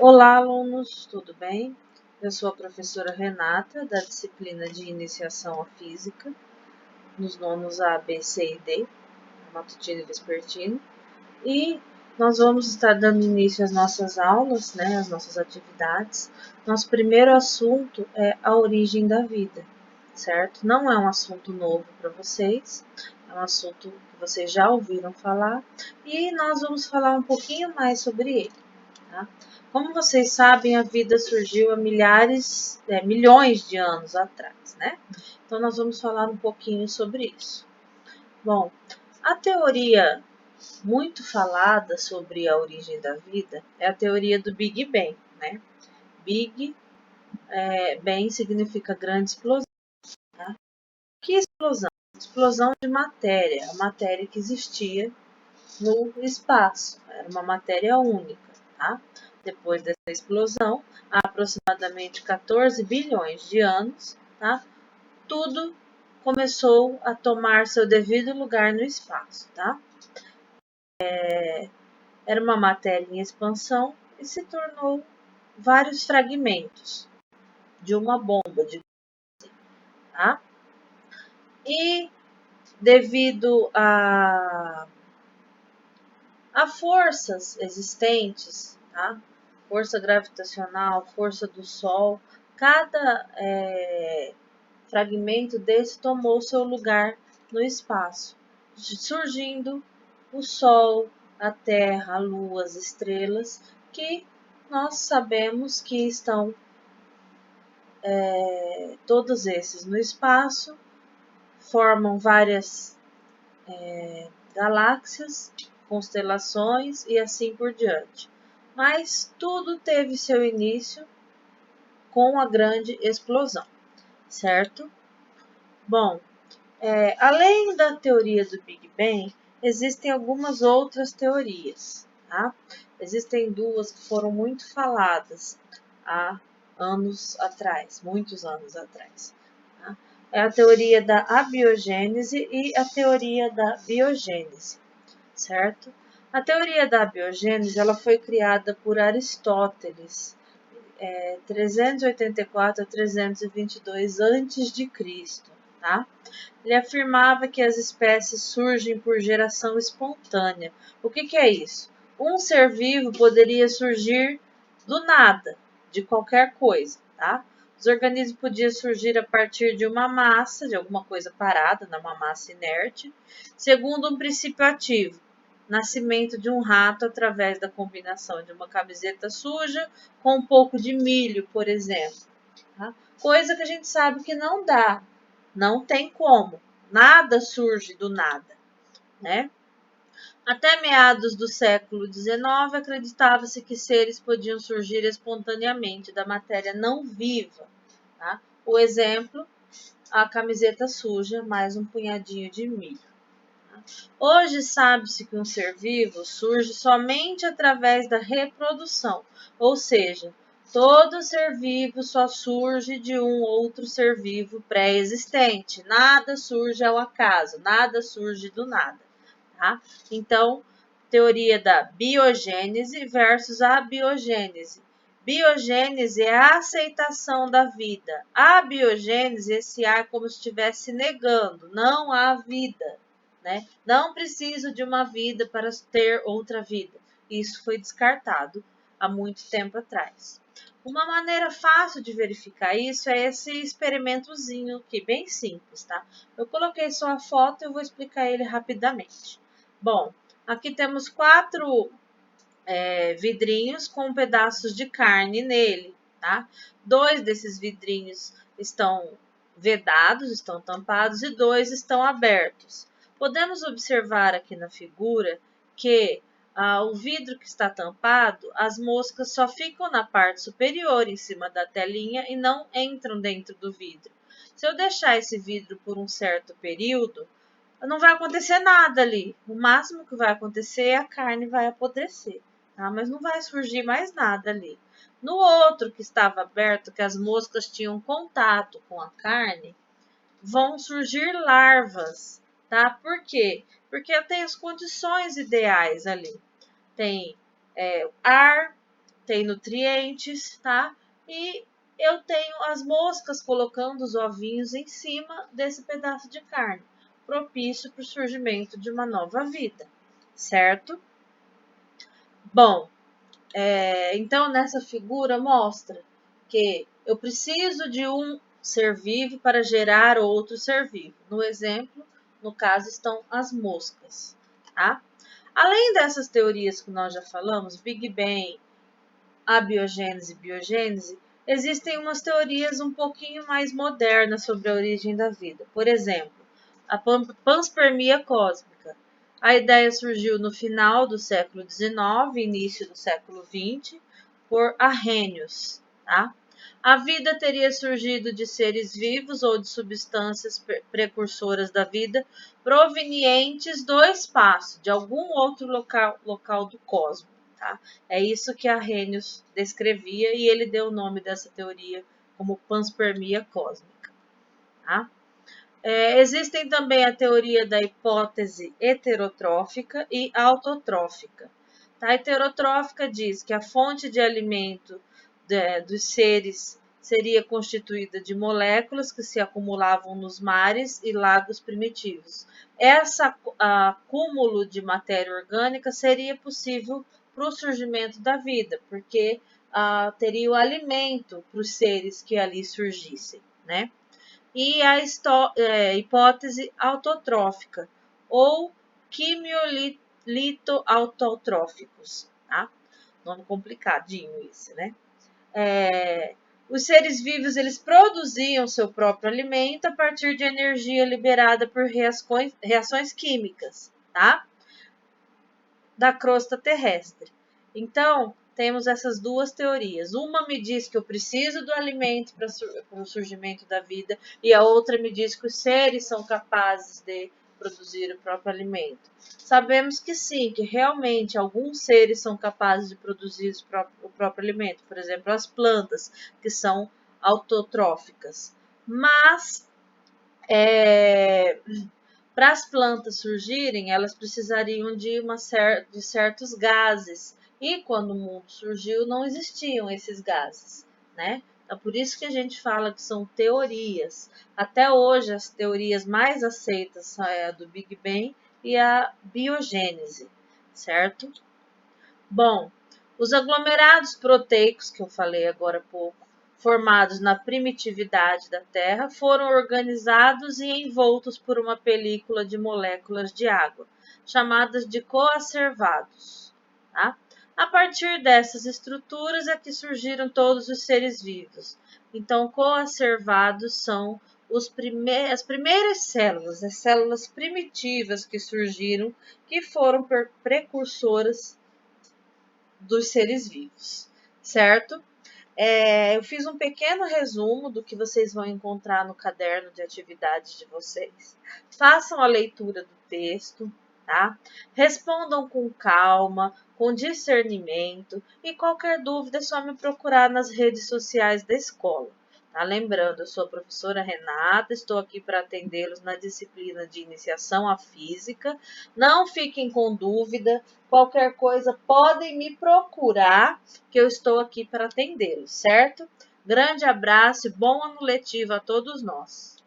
Olá, alunos, tudo bem? Eu sou a professora Renata, da disciplina de Iniciação à Física, nos nonos A, B, C e D, matutino e vespertino, e nós vamos estar dando início às nossas aulas, às nossas atividades. Nosso primeiro assunto é a origem da vida, certo? Não é um assunto novo para vocês, é um assunto que vocês já ouviram falar, e nós vamos falar um pouquinho mais sobre ele. Tá? Como vocês sabem, a vida surgiu há milhões de anos atrás, né? Então, nós vamos falar um pouquinho sobre isso. Bom, a teoria muito falada sobre a origem da vida é a teoria do Big Bang, né? Big Bang significa grande explosão. Tá? Que explosão? Explosão de matéria, a matéria que existia no espaço, era uma matéria única, tá? Depois dessa explosão, há aproximadamente 14 bilhões de anos, tá? Tudo começou a tomar seu devido lugar no espaço, tá? Era uma matéria em expansão e se tornou vários fragmentos de uma bomba, tá? E devido a forças existentes, tá? Força gravitacional, força do Sol, cada fragmento desse tomou seu lugar no espaço, surgindo o Sol, a Terra, a Lua, as estrelas, que nós sabemos que estão todos esses no espaço, formam várias galáxias, constelações e assim por diante. Mas tudo teve seu início com a grande explosão, certo? Bom, além da teoria do Big Bang, existem algumas outras teorias, tá? Existem duas que foram muito faladas há anos atrás, muitos anos atrás. Tá? É a teoria da abiogênese e a teoria da biogênese, certo? A teoria da biogênese ela foi criada por Aristóteles, 384 a 322 a.C., tá? Ele afirmava que as espécies surgem por geração espontânea. O que é isso? Um ser vivo poderia surgir do nada, de qualquer coisa, tá? Os organismos podiam surgir a partir de uma massa, de alguma coisa parada, uma massa inerte, segundo um princípio ativo. Nascimento de um rato através da combinação de uma camiseta suja com um pouco de milho, por exemplo. Tá? Coisa que a gente sabe que não dá, não tem como. Nada surge do nada, né? Até meados do século XIX, acreditava-se que seres podiam surgir espontaneamente da matéria não viva. Tá? O exemplo, a camiseta suja mais um punhadinho de milho. Hoje sabe-se que um ser vivo surge somente através da reprodução, ou seja, todo ser vivo só surge de um outro ser vivo pré-existente. Nada surge ao acaso, nada surge do nada. Tá? Então, teoria da biogênese versus a biogênese. Biogênese é a aceitação da vida. A biogênese, esse A é como se estivesse negando, não há vida. Né? Não preciso de uma vida para ter outra vida. Isso foi descartado há muito tempo atrás. Uma maneira fácil de verificar isso é esse experimentozinho aqui, bem simples, tá? Eu coloquei só a foto e eu vou explicar ele rapidamente. Bom, aqui temos 4 vidrinhos com pedaços de carne nele, tá? 2 desses vidrinhos estão vedados, estão tampados e 2 estão abertos. Podemos observar aqui na figura que o vidro que está tampado, as moscas só ficam na parte superior, em cima da telinha, e não entram dentro do vidro. Se eu deixar esse vidro por um certo período, não vai acontecer nada ali. O máximo que vai acontecer é a carne vai apodrecer, tá? Mas não vai surgir mais nada ali. No outro que estava aberto, que as moscas tinham contato com a carne, vão surgir larvas, tá? Por quê? Porque tem as condições ideais ali. Tem ar, tem nutrientes, tá? E eu tenho as moscas colocando os ovinhos em cima desse pedaço de carne, propício para o surgimento de uma nova vida, certo? Bom, então nessa figura mostra que eu preciso de um ser vivo para gerar outro ser vivo. No exemplo, no caso, estão as moscas, tá? Além dessas teorias que nós já falamos, Big Bang, abiogênese e biogênese, existem umas teorias um pouquinho mais modernas sobre a origem da vida. Por exemplo, a panspermia cósmica. A ideia surgiu no final do século XIX, início do século XX, por Arrhenius. Tá? A vida teria surgido de seres vivos ou de substâncias precursoras da vida provenientes do espaço, de algum outro local do cosmos. Tá? É isso que Arrhenius descrevia e ele deu o nome dessa teoria como panspermia cósmica. Tá? Existem também a teoria da hipótese heterotrófica e autotrófica. A heterotrófica diz que a fonte de alimento dos seres seria constituída de moléculas que se acumulavam nos mares e lagos primitivos. Esse acúmulo de matéria orgânica seria possível para o surgimento da vida, porque teria o alimento para os seres que ali surgissem, né? E a hipótese autotrófica ou quimiolito-autotróficos, tá? Nome complicadinho esse, né? Os seres vivos eles produziam seu próprio alimento a partir de energia liberada por reações químicas, tá? Da crosta terrestre. Então, temos essas duas teorias. Uma me diz que eu preciso do alimento para o surgimento da vida, e a outra me diz que os seres são capazes de produzir o próprio alimento. Sabemos que sim, que realmente alguns seres são capazes de produzir o próprio alimento, por exemplo, as plantas, que são autotróficas. Mas para as plantas surgirem, elas precisariam de certos gases. E quando o mundo surgiu, não existiam esses gases, né? Então, por isso que a gente fala que são teorias. Até hoje, as teorias mais aceitas são a do Big Bang e a biogênese, certo? Bom, os aglomerados proteicos, que eu falei agora há pouco, formados na primitividade da Terra, foram organizados e envoltos por uma película de moléculas de água, chamadas de coacervados. Tá? A partir dessas estruturas é que surgiram todos os seres vivos. Então, coacervados são as primeiras células, as células primitivas que surgiram, que foram precursoras dos seres vivos, certo? Eu fiz um pequeno resumo do que vocês vão encontrar no caderno de atividades de vocês. Façam a leitura do texto, tá? Respondam com calma, com discernimento e qualquer dúvida é só me procurar nas redes sociais da escola. Tá? Lembrando, eu sou a professora Renata, estou aqui para atendê-los na disciplina de iniciação à física. Não fiquem com dúvida, qualquer coisa podem me procurar, que eu estou aqui para atendê-los, certo? Grande abraço e bom ano letivo a todos nós.